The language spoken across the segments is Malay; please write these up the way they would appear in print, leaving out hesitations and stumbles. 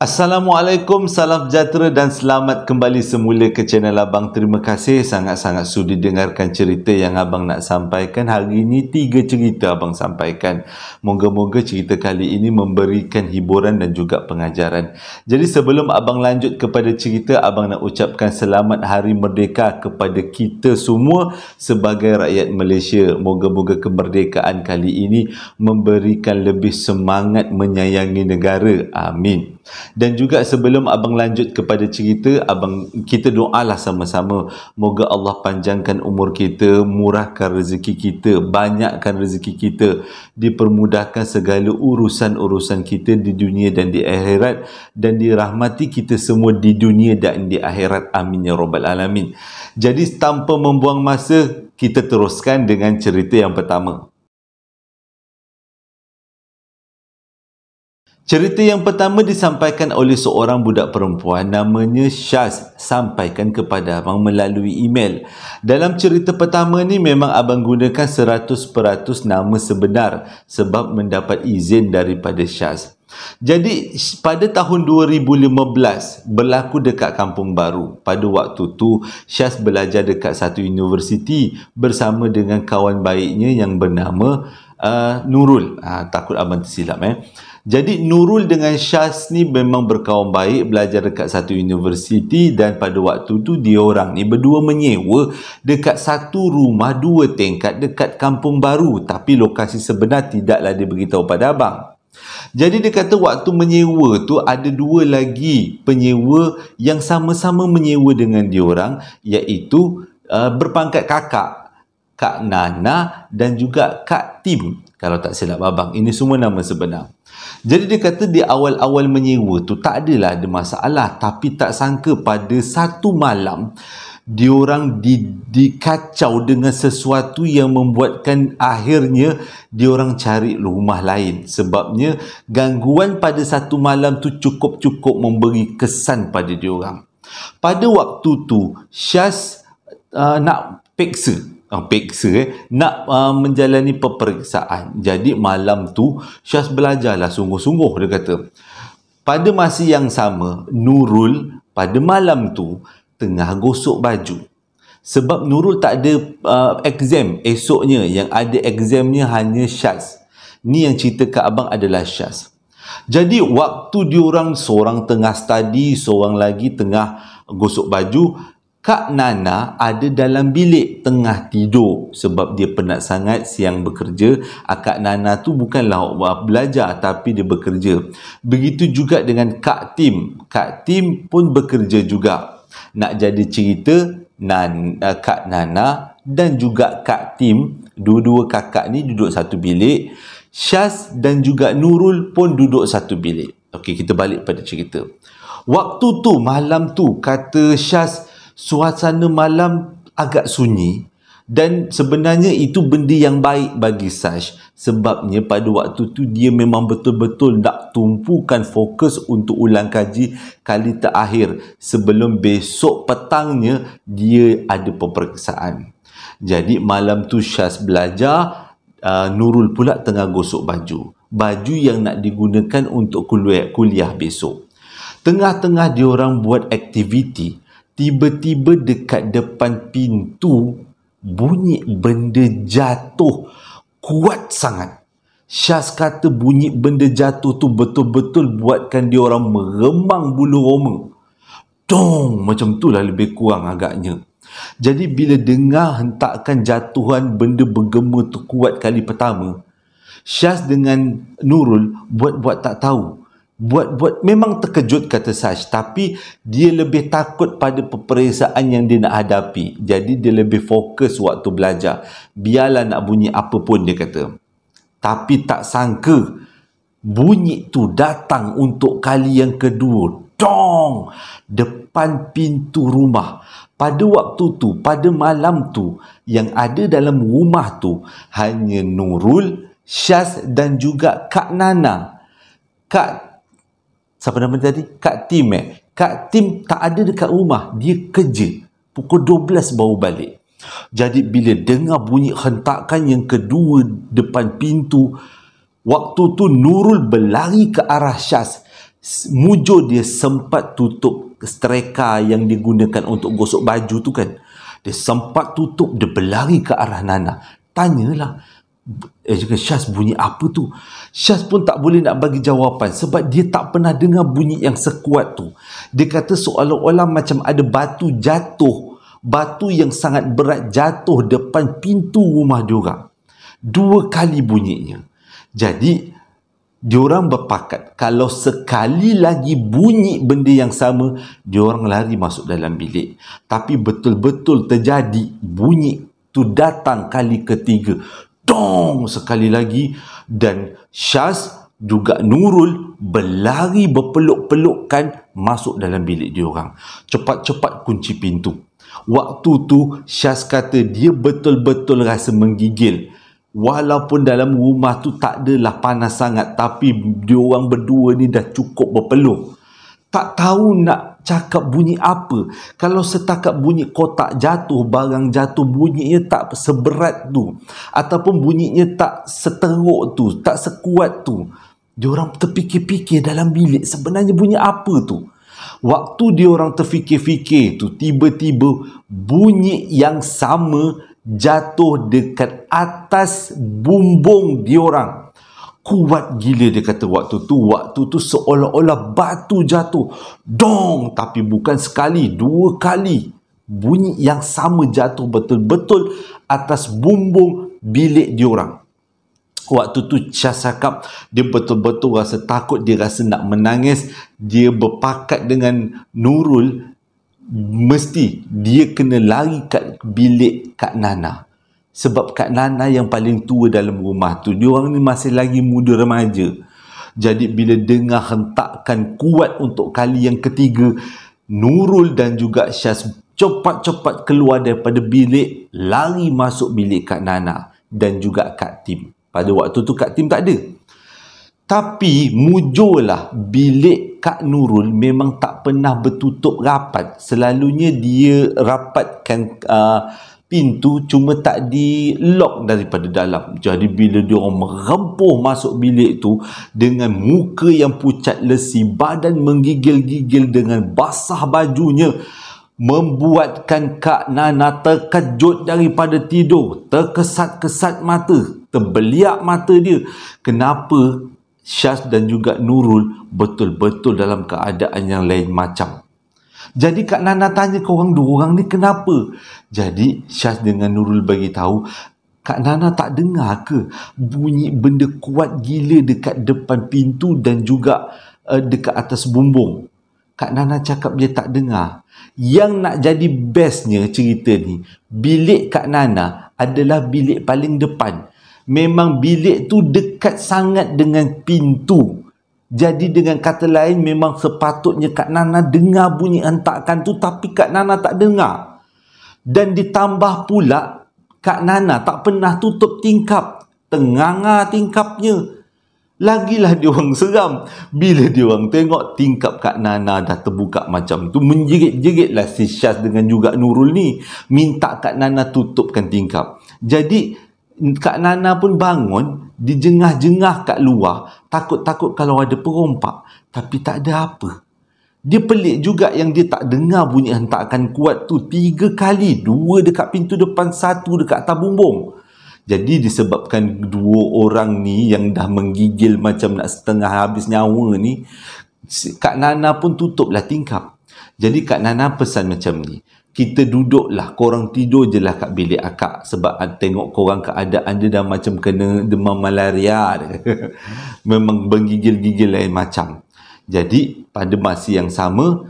Assalamualaikum, salam sejahtera dan selamat kembali semula ke channel Abang. Terima kasih sangat-sangat sudi dengarkan cerita yang Abang nak sampaikan. Hari ini 3 cerita Abang sampaikan. Moga-moga cerita kali ini memberikan hiburan dan juga pengajaran. Jadi sebelum Abang lanjut kepada cerita, Abang nak ucapkan selamat Hari Merdeka kepada kita semua sebagai rakyat Malaysia. Moga-moga kemerdekaan kali ini memberikan lebih semangat menyayangi negara. Amin. Dan juga sebelum Abang lanjut kepada cerita, kita doalah sama-sama. Moga Allah panjangkan umur kita, murahkan rezeki kita, banyakkan rezeki kita, dipermudahkan segala urusan-urusan kita di dunia dan di akhirat, dan dirahmati kita semua di dunia dan di akhirat. Amin ya rabbal alamin. Jadi tanpa membuang masa, kita teruskan dengan cerita yang pertama. Cerita yang pertama disampaikan oleh seorang budak perempuan namanya Syaz, sampaikan kepada Abang melalui email. Dalam cerita pertama ni memang Abang gunakan 100% nama sebenar sebab mendapat izin daripada Syaz. Jadi pada tahun 2015 berlaku dekat Kampung Baru. Pada waktu tu Syaz belajar dekat satu universiti bersama dengan kawan baiknya yang bernama Nurul. Takut Abang tersilap Jadi Nurul dengan Syaz ni memang berkawan baik, belajar dekat satu universiti, dan pada waktu tu diorang ni berdua menyewa dekat satu rumah 2 tingkat dekat Kampung Baru, tapi lokasi sebenar tidaklah diberitahu pada Abang. Jadi dia kata waktu menyewa tu ada 2 lagi penyewa yang sama-sama menyewa dengan diorang, iaitu berpangkat kakak, Kak Nana dan juga Kak Tim, kalau tak silap Abang. Ini semua nama sebenar. Jadi dia kata di awal-awal menyewa tu tak adalah ada masalah, tapi tak sangka pada satu malam diorang dikacau dengan sesuatu yang membuatkan akhirnya diorang cari rumah lain. Sebabnya gangguan pada satu malam tu cukup-cukup memberi kesan pada diorang. Pada waktu tu Syaz nak nak menjalani peperiksaan. Jadi malam tu Syaz belajarlah sungguh-sungguh, dia kata. Pada masa yang sama, Nurul pada malam tu tengah gosok baju. Sebab Nurul tak ada exam esoknya, yang ada examnya hanya Syaz. Ni yang cerita kat Abang adalah Syaz. Jadi waktu diorang seorang tengah study, seorang lagi tengah gosok baju, Kak Nana ada dalam bilik tengah tidur sebab dia penat sangat siang bekerja. Kak Nana tu bukanlah belajar tapi dia bekerja. Begitu juga dengan Kak Tim. Kak Tim pun bekerja juga. Nak jadi cerita, Kak Nana dan juga Kak Tim, dua-dua kakak ni duduk satu bilik. Syaz dan juga Nurul pun duduk satu bilik. Okey, kita balik pada cerita. Waktu tu, malam tu, kata Syaz, suasana malam agak sunyi, dan sebenarnya itu benda yang baik bagi Syaz. Sebabnya pada waktu tu dia memang betul-betul nak tumpukan fokus untuk ulang kaji kali terakhir sebelum besok petangnya dia ada peperiksaan. Jadi malam tu Syaz belajar, Nurul pula tengah gosok baju yang nak digunakan untuk kuliah besok. Tengah-tengah diorang buat aktiviti, tiba-tiba dekat depan pintu bunyi benda jatuh kuat sangat. Syaz kata bunyi benda jatuh tu betul-betul buatkan dia orang meremang bulu roma. Dong, macam tu lah lebih kurang agaknya. Jadi bila dengar hentakan jatuhan benda bergema tu kuat kali pertama, Syaz dengan Nurul buat-buat tak tahu. Buat memang terkejut kata Syaz, tapi dia lebih takut pada peperiksaan yang dia nak hadapi. Jadi dia lebih fokus waktu belajar. Biarlah nak bunyi apa pun, dia kata. Tapi tak sangka bunyi tu datang untuk kali yang kedua. Dong! Depan pintu rumah. Pada waktu tu, pada malam tu, yang ada dalam rumah tu hanya Nurul, Syaz dan juga Kak Nana. Siapa nama tadi? Kak Tim Kak Tim tak ada dekat rumah. Dia kerja. Pukul 12 baru balik. Jadi bila dengar bunyi hentakan yang kedua depan pintu, waktu tu Nurul berlari ke arah Syaz. Mujur dia sempat tutup streka yang digunakan untuk gosok baju tu kan. Dia sempat tutup, dia berlari ke arah Nana. Tanyalah, Syaz, bunyi apa tu? Syaz pun tak boleh nak bagi jawapan sebab dia tak pernah dengar bunyi yang sekuat tu. Dia kata seolah-olah macam ada batu jatuh, batu yang sangat berat jatuh depan pintu rumah diorang. 2 kali bunyinya. Jadi diorang berpakat kalau sekali lagi bunyi benda yang sama, diorang lari masuk dalam bilik. Tapi betul-betul terjadi, bunyi tu datang kali ketiga. Dong sekali lagi, dan Syaz juga Nurul berlari berpeluk-pelukkan masuk dalam bilik diorang. Cepat-cepat kunci pintu. Waktu tu Syaz kata dia betul-betul rasa menggigil. Walaupun dalam rumah tu tak adalah panas sangat, tapi diorang berdua ni dah cukup berpeluh. Tak tahu nak cakap bunyi apa. Kalau setakat bunyi kotak jatuh, barang jatuh, bunyinya tak seberat tu, ataupun bunyinya tak seteruk tu, tak sekuat tu. Diorang terfikir-fikir dalam bilik sebenarnya bunyi apa tu. Waktu diorang terfikir-fikir tu, tiba-tiba bunyi yang sama jatuh dekat atas bumbung diorang. Kuat gila dia kata waktu tu seolah-olah batu jatuh. Dong, tapi bukan sekali, 2 kali. Bunyi yang sama jatuh betul-betul atas bumbung bilik diorang. Waktu tu Syaz cakap dia betul-betul rasa takut, dia rasa nak menangis. Dia berpakat dengan Nurul, mesti dia kena lari kat bilik Kak Nana. Sebab Kak Nana yang paling tua dalam rumah tu. Diorang ni masih lagi muda remaja. Jadi bila dengar hentakan kuat untuk kali yang ketiga, Nurul dan juga Syaz cepat-cepat keluar daripada bilik, lari masuk bilik Kak Nana dan juga Kak Tim. Pada waktu tu Kak Tim tak ada. Tapi mujurlah bilik Kak Nurul memang tak pernah bertutup rapat. Selalunya dia rapatkan pintu, cuma tak di lock daripada dalam. Jadi bila dia orang merempuh masuk bilik tu dengan muka yang pucat lesi, badan menggigil-gigil dengan basah bajunya, membuatkan Kak Nana terkejut daripada tidur, terkesat-kesat mata, terbeliak mata dia. Kenapa Syaz dan juga Nurul betul-betul dalam keadaan yang lain macam. Jadi Kak Nana tanya, korang dua orang ni kenapa? Jadi Syaz dengan Nurul bagi tahu, Kak Nana tak dengar ke bunyi benda kuat gila dekat depan pintu dan juga dekat atas bumbung? Kak Nana cakap dia tak dengar. Yang nak jadi bestnya cerita ni, bilik Kak Nana adalah bilik paling depan. Memang bilik tu dekat sangat dengan pintu. Jadi dengan kata lain, memang sepatutnya Kak Nana dengar bunyi hentakan tu, tapi Kak Nana tak dengar. Dan ditambah pula, Kak Nana tak pernah tutup tingkap. Tenganga tingkapnya. Lagilah diorang seram. Bila diorang tengok tingkap Kak Nana dah terbuka macam tu, menjerit-jeritlah si Syaz dengan juga Nurul ni, minta Kak Nana tutupkan tingkap. Jadi Kak Nana pun bangun, dijengah-jengah kat luar, takut-takut kalau ada perompak. Tapi tak ada apa. Dia pelik juga yang dia tak dengar bunyi hentakan kuat tu 3 kali. 2 dekat pintu depan, 1 dekat atas bumbung. Jadi disebabkan 2 orang ni yang dah menggigil macam nak setengah habis nyawa ni, Kak Nana pun tutuplah tingkap. Jadi Kak Nana pesan macam ni, kita duduklah, korang tidur je lah kat bilik akak. Sebab tengok korang keadaan dia dah macam kena demam malaria. Memang menggigil-gigil lain macam. Jadi pada masa yang sama,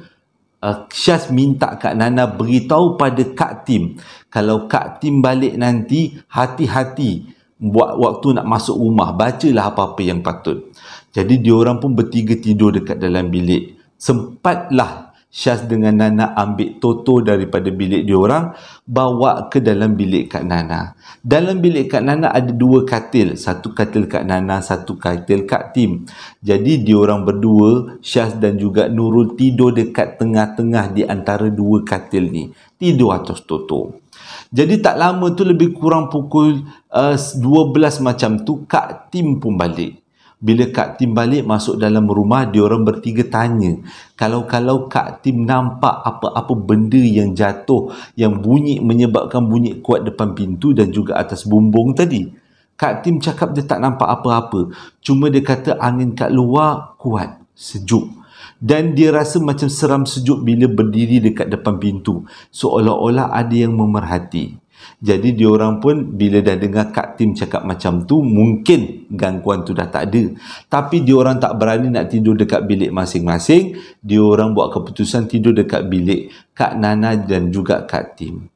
Syaz minta Kak Nana beritahu pada Kak Tim, kalau Kak Tim balik nanti, hati-hati buat waktu nak masuk rumah, bacalah apa-apa yang patut. Jadi diorang pun bertiga tidur dekat dalam bilik. Sempatlah Syaz dengan Nana ambil Toto daripada bilik diorang, bawa ke dalam bilik Kak Nana. Dalam bilik Kak Nana ada 2 katil. 1 katil Kak Nana, 1 katil Kak Tim. Jadi diorang berdua, Syaz dan juga Nurul, tidur dekat tengah-tengah di antara 2 katil ni. Tidur atas Toto. Jadi tak lama tu, lebih kurang pukul 12 macam tu, Kak Tim pun balik. Bila Kak Tim balik masuk dalam rumah, diorang bertiga tanya, kalau Kak Tim nampak apa-apa benda yang jatuh, yang bunyi, menyebabkan bunyi kuat depan pintu dan juga atas bumbung tadi. Kak Tim cakap dia tak nampak apa-apa. Cuma dia kata angin kat luar kuat, sejuk. Dan dia rasa macam seram sejuk bila berdiri dekat depan pintu. Seolah-olah ada yang memerhati. Jadi diorang pun bila dah dengar Kak Tim cakap macam tu, mungkin gangguan tu dah tak ada. Tapi diorang tak berani nak tidur dekat bilik masing-masing. Diorang buat keputusan tidur dekat bilik Kak Nana dan juga Kak Tim.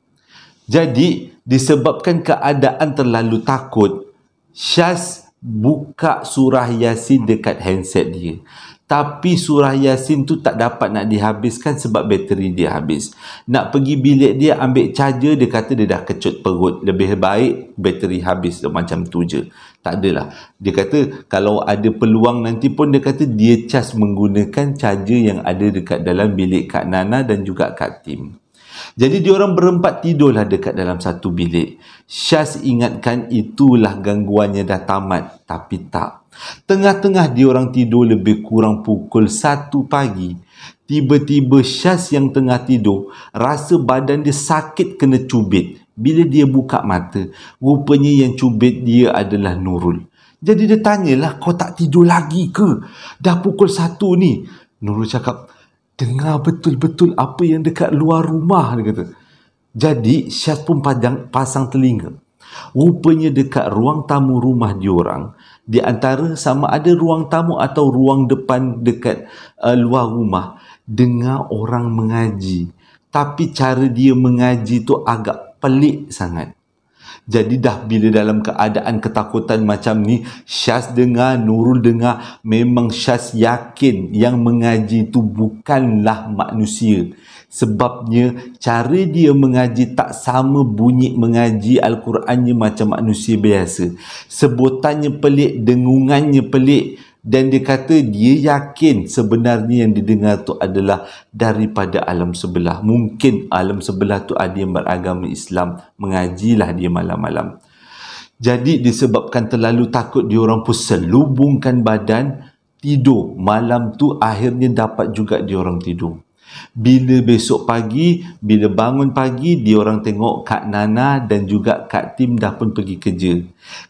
Jadi disebabkan keadaan terlalu takut, Syaz buka surah Yasin dekat handset dia. Tapi surah Yasin tu tak dapat nak dihabiskan sebab bateri dia habis. Nak pergi bilik dia ambil charger, dia kata dia dah kecut perut. Lebih baik bateri habis macam tu je. Tak adalah. Dia kata kalau ada peluang nanti pun dia kata dia cas menggunakan charger yang ada dekat dalam bilik Kak Nana dan juga Kak Tim. Jadi diorang berempat tidurlah dekat dalam satu bilik. Syaz ingatkan itulah gangguannya dah tamat. Tapi tak. Tengah-tengah diorang tidur lebih kurang pukul 1 pagi. Tiba-tiba Syaz yang tengah tidur rasa badan dia sakit kena cubit. Bila dia buka mata, rupanya yang cubit dia adalah Nurul. Jadi dia tanyalah, kau tak tidur lagi ke? Dah pukul 1 ni. Nurul cakap, dengar betul-betul apa yang dekat luar rumah, dia kata. Jadi Syaz pun pasang telinga. Rupanya dekat ruang tamu rumah diorang, di antara sama ada ruang tamu atau ruang depan dekat luar rumah, dengar orang mengaji. Tapi cara dia mengaji tu agak pelik sangat. Jadi dah bila dalam keadaan ketakutan macam ni, Syaz dengar, Nurul dengar, memang Syaz yakin yang mengaji tu bukanlah manusia. Sebabnya cara dia mengaji tak sama bunyi mengaji Al-Qurannya macam manusia biasa. Sebutannya pelik, dengungannya pelik. Dan dia kata dia yakin sebenarnya yang didengar tu adalah daripada alam sebelah. Mungkin alam sebelah tu ada yang beragama Islam. Mengajilah dia malam-malam. Jadi disebabkan terlalu takut, diorang pun selubungkan badan, tidur. Malam tu akhirnya dapat juga diorang tidur. Bila besok pagi, bila bangun pagi, diorang tengok Kak Nana dan juga Kak Tim dah pun pergi kerja.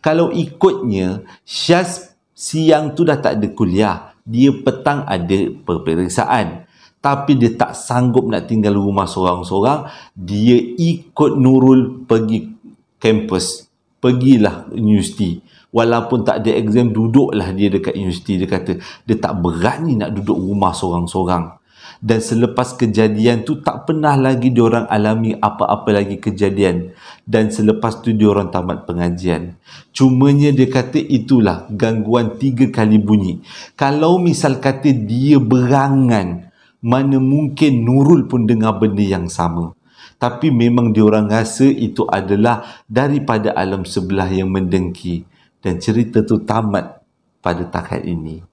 Kalau ikutnya, Syaz siang tu dah tak ada kuliah. Dia petang ada peperiksaan. Tapi dia tak sanggup nak tinggal rumah sorang-sorang. Dia ikut Nurul pergi kampus. Pergilah universiti. Walaupun tak ada exam, duduklah dia dekat universiti. Dia kata dia tak berani nak duduk rumah sorang-sorang. Dan selepas kejadian tu tak pernah lagi diorang alami apa-apa lagi kejadian. Dan selepas tu diorang tamat pengajian. Cumanya dia kata itulah gangguan 3 kali bunyi. Kalau misal kata dia berangan, mana mungkin Nurul pun dengar benda yang sama. Tapi memang diorang rasa itu adalah daripada alam sebelah yang mendengki. Dan cerita tu tamat pada takat ini.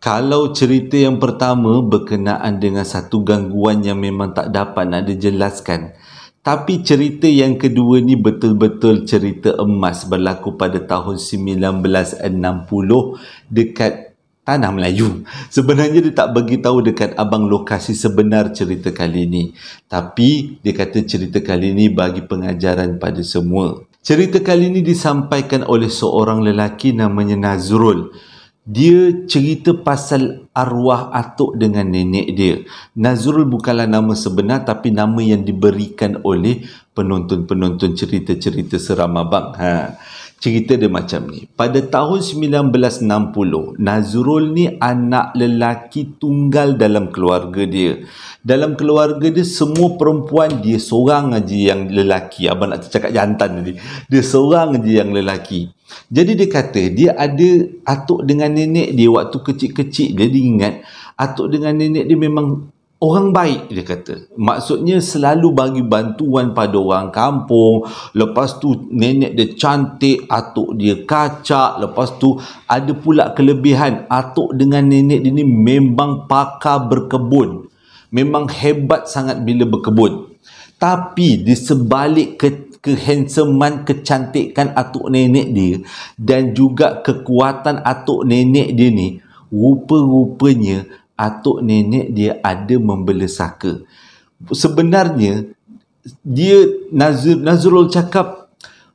Kalau cerita yang pertama berkenaan dengan satu gangguan yang memang tak dapat nak dijelaskan. Tapi cerita yang kedua ni betul-betul cerita emas, berlaku pada tahun 1960 dekat Tanah Melayu. Sebenarnya dia tak beritahu dekat abang lokasi sebenar cerita kali ni. Tapi dia kata cerita kali ni bagi pengajaran pada semua. Cerita kali ni disampaikan oleh seorang lelaki namanya Nazrul. Dia cerita pasal arwah atuk dengan nenek dia. Nazrul bukanlah nama sebenar tapi nama yang diberikan oleh penonton-penonton cerita-cerita seram abang. Cerita dia macam ni. Pada tahun 1960, Nazrul ni anak lelaki tunggal dalam keluarga dia. Dalam keluarga dia semua perempuan, dia seorang aja yang lelaki. Abang nak cakap jantan tadi. Dia seorang aja yang lelaki. Jadi dia kata dia ada atuk dengan nenek dia waktu kecil-kecil. Dia ingat atuk dengan nenek dia memang orang baik, dia kata. Maksudnya selalu bagi bantuan pada orang kampung. Lepas tu nenek dia cantik, atuk dia kacak. Lepas tu ada pula kelebihan. Atuk dengan nenek dia ni memang pakar berkebun. Memang hebat sangat bila berkebun. Tapi di sebalik kehandsoman, kecantikan atuk nenek dia dan juga kekuatan atuk nenek dia ni, rupa-rupanya atuk nenek dia ada membela saka. Sebenarnya dia Nazrul cakap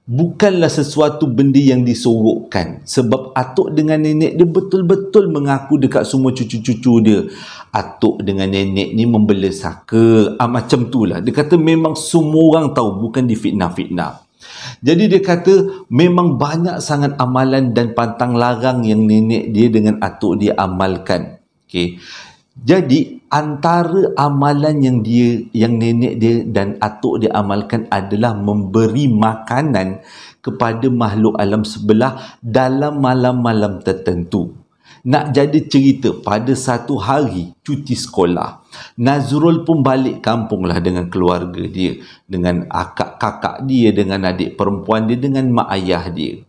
bukanlah sesuatu benda yang disorokkan, sebab atuk dengan nenek dia betul-betul mengaku dekat semua cucu-cucu dia, atuk dengan nenek ni membela saka, macam tu lah. Dia kata memang semua orang tahu, bukan difitnah-fitnah. Jadi dia kata memang banyak sangat amalan dan pantang larang yang nenek dia dengan atuk dia amalkan. Okay. Jadi antara amalan yang nenek dia dan atuk dia amalkan adalah memberi makanan kepada makhluk alam sebelah dalam malam-malam tertentu. Nak jadi cerita, pada satu hari cuti sekolah, Nazrul pun balik kampung lah dengan keluarga dia, dengan kakak dia, dengan adik perempuan dia, dengan mak ayah dia.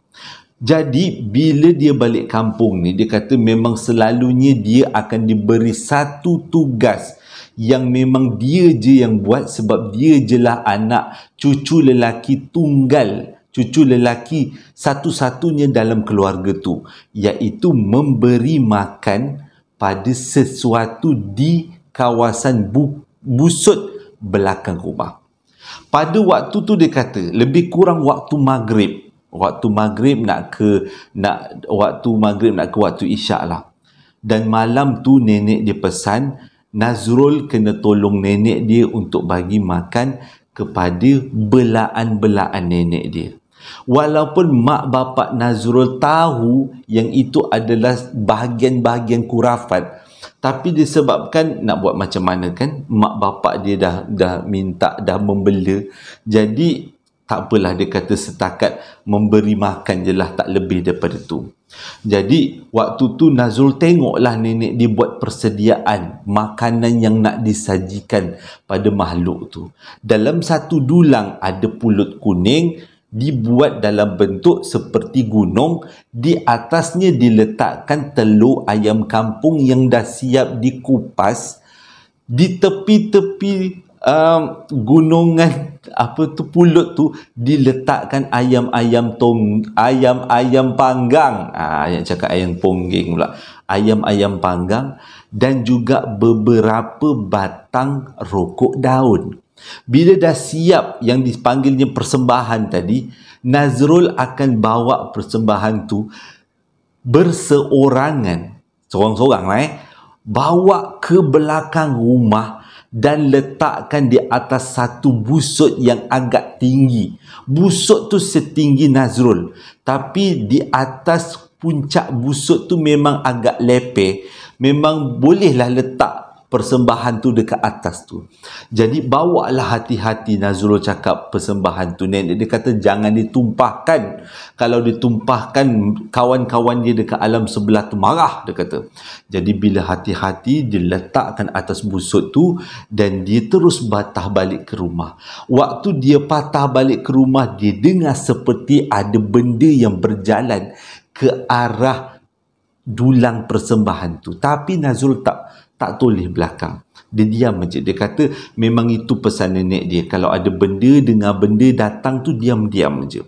Jadi bila dia balik kampung ni, dia kata memang selalunya dia akan diberi satu tugas yang memang dia je yang buat, sebab dia je lah anak cucu lelaki tunggal, cucu lelaki satu-satunya dalam keluarga tu, iaitu memberi makan pada sesuatu di kawasan busut belakang rumah. Pada waktu tu dia kata lebih kurang waktu maghrib nak ke waktu isyak lah. Dan malam tu nenek dia pesan Nazrul kena tolong nenek dia untuk bagi makan kepada belaan-belaan nenek dia. Walaupun mak bapak Nazrul tahu yang itu adalah bahagian-bahagian kurafat, tapi disebabkan nak buat macam mana kan, mak bapak dia dah minta, dah membela, jadi tak apalah, dia kata setakat memberi makan je lah, tak lebih daripada tu. Jadi waktu tu Nazrul tengoklah nenek dia buat persediaan makanan yang nak disajikan pada makhluk tu. Dalam satu dulang ada pulut kuning, dibuat dalam bentuk seperti gunung, di atasnya diletakkan telur ayam kampung yang dah siap dikupas. Di tepi-tepi gunungan pulut tu diletakkan ayam-ayam panggang. Yang cakap ayam ponggeng pula. Ayam-ayam panggang dan juga beberapa batang rokok daun. Bila dah siap yang dipanggilnya persembahan tadi, Nazrul akan bawa persembahan tu berseorangan, seorang-seorang lah bawa ke belakang rumah dan letakkan di atas satu busut yang agak tinggi. Busut tu setinggi Nazrul, tapi di atas puncak busut tu memang agak lepeh, memang bolehlah letak persembahan tu dekat atas tu. Jadi bawalah hati-hati, Nazrul cakap, persembahan tu. Nenek dia kata jangan ditumpahkan. Kalau ditumpahkan, kawan-kawan dia dekat alam sebelah tu marah, dia kata. Jadi bila hati-hati, dia letakkan atas busut tu dan dia terus patah balik ke rumah. Waktu dia patah balik ke rumah, dia dengar seperti ada benda yang berjalan ke arah dulang persembahan tu. Tapi Nazrul tak toleh belakang. Dia diam je. Dia kata memang itu pesan nenek dia. Kalau ada benda, dengar benda datang tu, diam-diam je.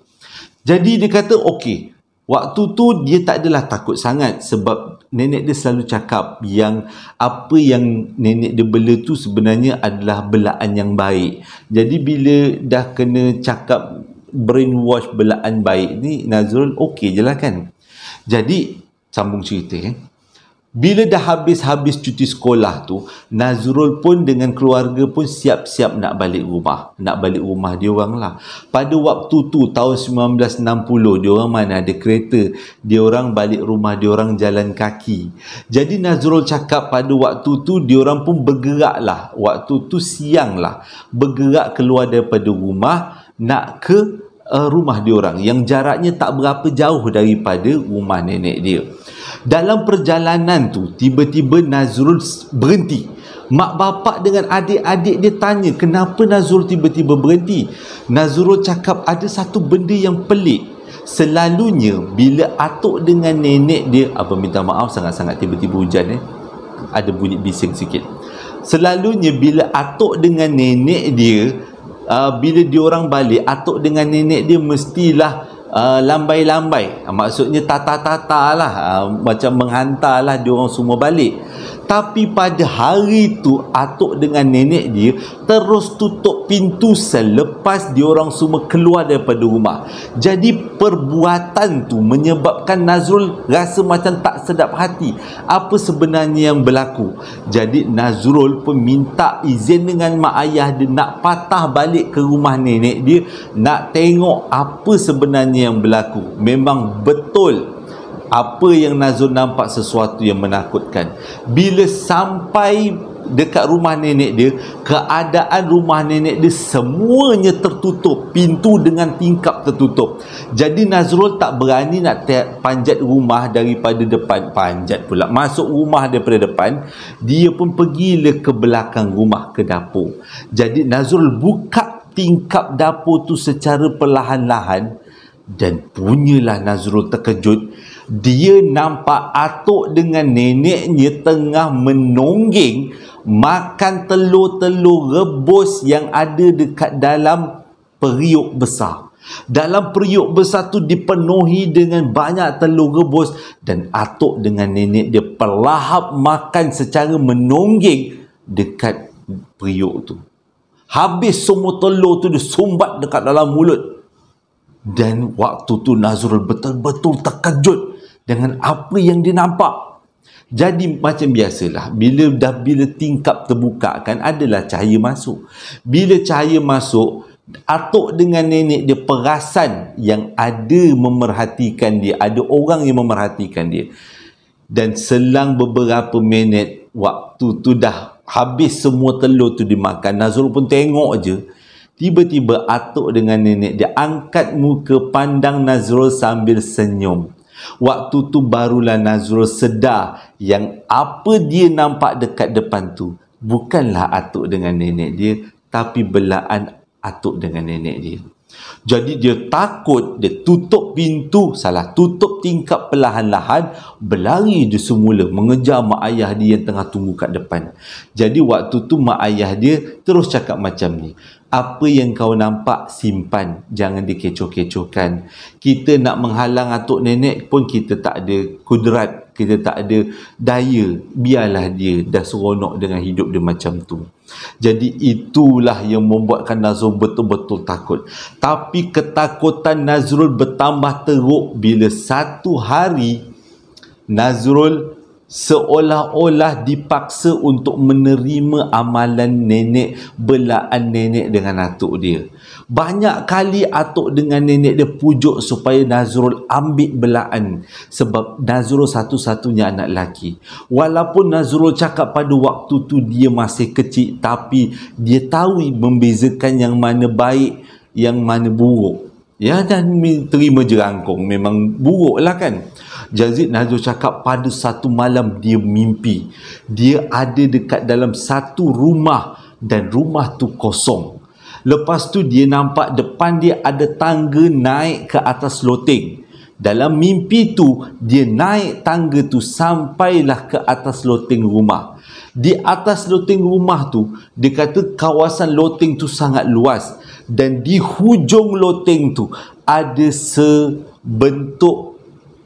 Jadi dia kata okey. Waktu tu dia tak adalah takut sangat, sebab nenek dia selalu cakap yang apa yang nenek dia bela tu sebenarnya adalah belaan yang baik. Jadi bila dah kena cakap brainwash belaan baik ni, Nazrul okey je lah kan. Jadi sambung cerita kan. Bila dah habis cuti sekolah tu, Nazrul pun dengan keluarga pun siap-siap nak balik rumah. Nak balik rumah dia orang lah. Pada waktu tu, tahun 1960, dia orang mana ada kereta. Dia orang balik rumah, dia orang jalan kaki. Jadi Nazrul cakap pada waktu tu, dia orang pun bergerak lah. Waktu tu siang lah. Bergerak keluar daripada rumah, nak ke rumah dia orang. Yang jaraknya tak berapa jauh daripada rumah nenek dia. Dalam perjalanan tu, tiba-tiba Nazrul berhenti. Mak bapak dengan adik-adik dia tanya, kenapa Nazrul tiba-tiba berhenti? Nazrul cakap ada satu benda yang pelik. Selalunya bila atuk dengan nenek dia, minta maaf sangat-sangat tiba-tiba hujan ada bunyi bising sikit. Selalunya bila atuk dengan nenek dia bila diorang balik, atuk dengan nenek dia mestilah lambai-lambai. Maksudnya tata-tata lah, macam menghantar lah diorang semua balik. Tapi pada hari tu atuk dengan nenek dia terus tutup pintu selepas diorang semua keluar daripada rumah. Jadi perbuatan tu menyebabkan Nazrul rasa macam tak sedap hati. Apa sebenarnya yang berlaku? Jadi Nazrul pun minta izin dengan mak ayah dia nak patah balik ke rumah nenek dia, nak tengok apa sebenarnya yang berlaku. Memang betul apa yang Nazrul nampak sesuatu yang menakutkan. Bila sampai dekat rumah nenek dia, keadaan rumah nenek dia semuanya tertutup, pintu dengan tingkap tertutup. Jadi Nazrul tak berani nak panjat rumah daripada depan, masuk rumah daripada depan. Dia pun pergilah ke belakang rumah, ke dapur. Jadi Nazrul buka tingkap dapur tu secara perlahan-lahan, dan punyalah Nazrul terkejut. Dia nampak atuk dengan neneknya tengah menonggeng makan telur-telur rebus yang ada dekat dalam periuk besar. Dalam periuk besar tu dipenuhi dengan banyak telur rebus, dan atuk dengan nenek dia perlahap makan secara menonggeng dekat periuk tu. Habis semua telur tu disumbat dekat dalam mulut. Dan waktu tu Nazrul betul-betul terkejut dengan apa yang dia nampak. Jadi macam biasalah, bila tingkap terbuka kan, adalah cahaya masuk. Bila cahaya masuk, atuk dengan nenek dia perasan yang ada memerhatikan dia, ada orang yang memerhatikan dia. Dan selang beberapa minit, waktu tu dah habis semua telur tu dimakan, Nazrul pun tengok je. Tiba-tiba atuk dengan nenek dia angkat muka pandang Nazrul sambil senyum. Waktu tu barulah Nazrul sedar yang apa dia nampak dekat depan tu bukanlah atuk dengan nenek dia, tapi belaan atuk dengan nenek dia. Jadi dia takut, dia tutup pintu, tutup tingkap perlahan-lahan, berlari dia semula mengejar mak ayah dia yang tengah tunggu kat depan. Jadi waktu tu mak ayah dia terus cakap macam ni, apa yang kau nampak simpan, jangan dikecoh-kecohkan. Kita nak menghalang atuk nenek pun kita tak ada kudrat, kita tak ada daya. Biarlah dia dah seronok dengan hidup dia macam tu. Jadi itulah yang membuatkan Nazrul betul-betul takut. Tapi ketakutan Nazrul bertambah teruk bila satu hari Nazrul seolah-olah dipaksa untuk menerima amalan nenek, belaan nenek dengan atuk dia. Banyak kali atuk dengan nenek dia pujuk supaya Nazrul ambil belaan, sebab Nazrul satu-satunya anak lelaki. Walaupun Nazrul cakap pada waktu tu dia masih kecil, tapi dia tahu membezakan yang mana baik, yang mana buruk. Ya, dan terima jerangkung memang buruk lah kan. Jadi Nazrul cakap pada satu malam dia mimpi dia ada dekat dalam satu rumah dan rumah tu kosong. Lepas tu dia nampak depan dia ada tangga naik ke atas loteng. Dalam mimpi tu dia naik tangga tu sampailah ke atas loteng rumah. Di atas loteng rumah tu dia kata kawasan loteng tu sangat luas, dan di hujung loteng tu ada sebentuk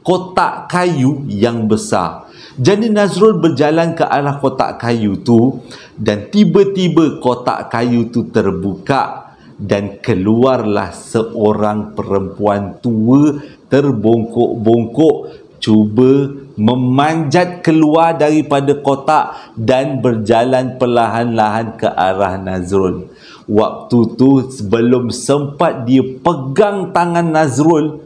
kotak kayu yang besar. Jadi Nazrul berjalan ke arah kotak kayu tu, dan tiba-tiba kotak kayu tu terbuka dan keluarlah seorang perempuan tua terbongkok-bongkok cuba memanjat keluar daripada kotak dan berjalan perlahan-lahan ke arah Nazrul. Waktu tu sebelum sempat dia pegang tangan Nazrul,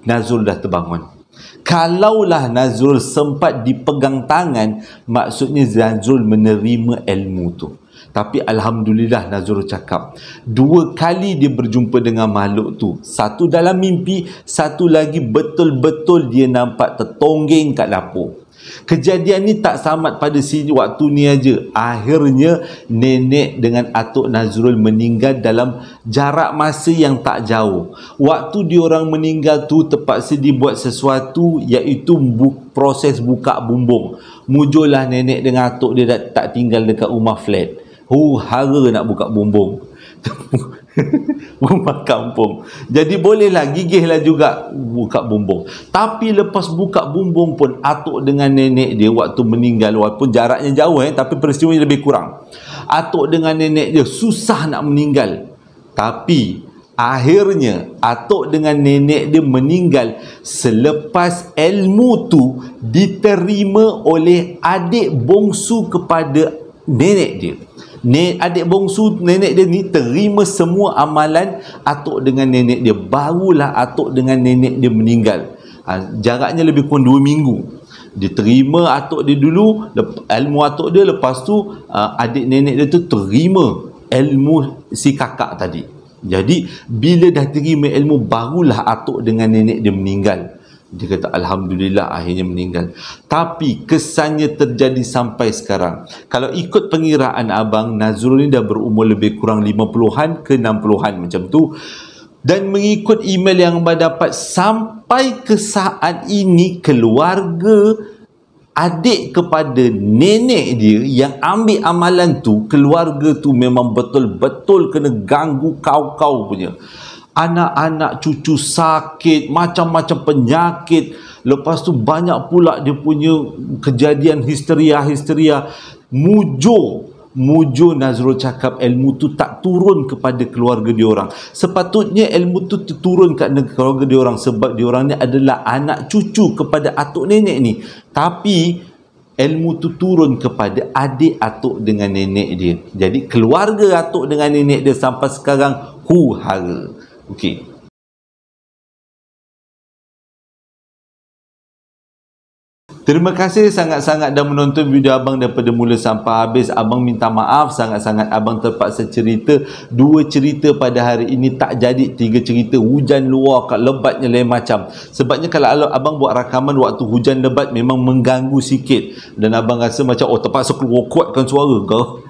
Nazrul dah terbangun. Kalaulah Nazrul sempat dipegang tangan, maksudnya Nazrul menerima ilmu tu. Tapi Alhamdulillah Nazrul cakap 2 kali dia berjumpa dengan makhluk tu. Satu dalam mimpi, satu lagi betul-betul dia nampak tertonggeng kat dapur. Kejadian ni tak samat pada sini waktu ni aja. Akhirnya nenek dengan atuk Nazrul meninggal dalam jarak masa yang tak jauh. Waktu diorang meninggal tu terpaksa dibuat sesuatu, iaitu proses buka bumbung. Mujurlah nenek dengan atuk dia tak tinggal dekat rumah flat. Hara nak buka bumbung. Rumah kampung. Jadi bolehlah, gigihlah juga buka bumbung. Tapi lepas buka bumbung pun atuk dengan nenek dia waktu meninggal, walaupun jaraknya jauh tapi peristiwanya lebih kurang. Atuk dengan nenek dia susah nak meninggal. Tapi akhirnya atuk dengan nenek dia meninggal selepas ilmu tu diterima oleh adik bongsu kepada nenek dia. Adik bongsu nenek dia ni terima semua amalan atuk dengan nenek dia. Barulah atuk dengan nenek dia meninggal. Jaraknya lebih kurang 2 minggu. Dia terima atuk dia dulu, ilmu atuk dia. Lepas tu adik nenek dia tu terima ilmu si kakak tadi. Jadi bila dah terima ilmu, barulah atuk dengan nenek dia meninggal. Dia kata Alhamdulillah akhirnya meninggal. Tapi kesannya terjadi sampai sekarang. Kalau ikut pengiraan abang, Nazrul ni dah berumur lebih kurang 50-an ke 60-an macam tu. Dan mengikut email yang abang dapat, sampai ke saat ini keluarga adik kepada nenek dia yang ambil amalan tu, keluarga tu memang betul-betul kena ganggu kau-kau punya. Anak-anak cucu sakit, macam-macam penyakit. Lepas tu banyak pula dia punya kejadian histeria-histeria. Mujur Nazrul cakap ilmu tu tak turun kepada keluarga diorang. Sepatutnya ilmu tu turun kepada keluarga diorang, sebab diorang ni adalah anak cucu kepada atuk nenek ni. Tapi ilmu tu turun kepada adik atuk dengan nenek dia. Jadi keluarga atuk dengan nenek dia sampai sekarang huru-hara. Okey. Terima kasih sangat-sangat dah menonton video abang daripada mula sampai habis. Abang minta maaf sangat-sangat abang terpaksa cerita 2 cerita pada hari ini, tak jadi 3 cerita. Hujan luar kat lebatnya lain macam. Sebabnya kalau abang buat rakaman waktu hujan lebat memang mengganggu sikit. Dan abang rasa macam terpaksa keluar kuatkan suara kau.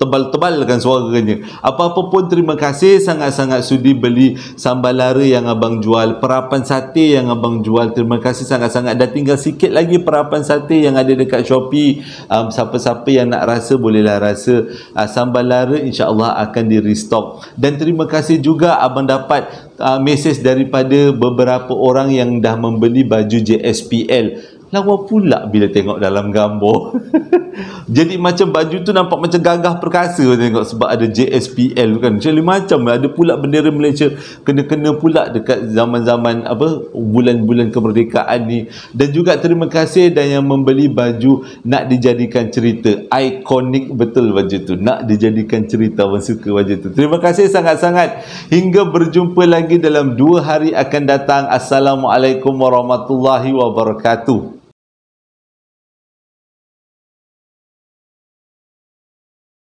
Tebal-tebalkan suaranya. Apa-apa pun terima kasih sangat-sangat sudi beli sambal lara yang abang jual, perapan sate yang abang jual. Terima kasih sangat-sangat. Dah tinggal sikit lagi perapan sate yang ada dekat Shopee. Siapa-siapa yang nak rasa bolehlah rasa. Sambal lara insya-Allah akan di restock. Dan terima kasih juga abang dapat mesej daripada beberapa orang yang dah membeli baju JSPL. Lawa pula bila tengok dalam gambar. Jadi macam baju tu nampak macam gagah perkasa tengok, sebab ada JSPL kan. Macam ada pula bendera Malaysia kena-kena pula dekat zaman-zaman bulan-bulan kemerdekaan ni. Dan juga terima kasih dan yang membeli baju nak dijadikan cerita. Ikonik betul baju tu. Nak dijadikan cerita, abang suka baju tu. Terima kasih sangat-sangat. Hingga berjumpa lagi dalam 2 hari akan datang. Assalamualaikum warahmatullahi wabarakatuh.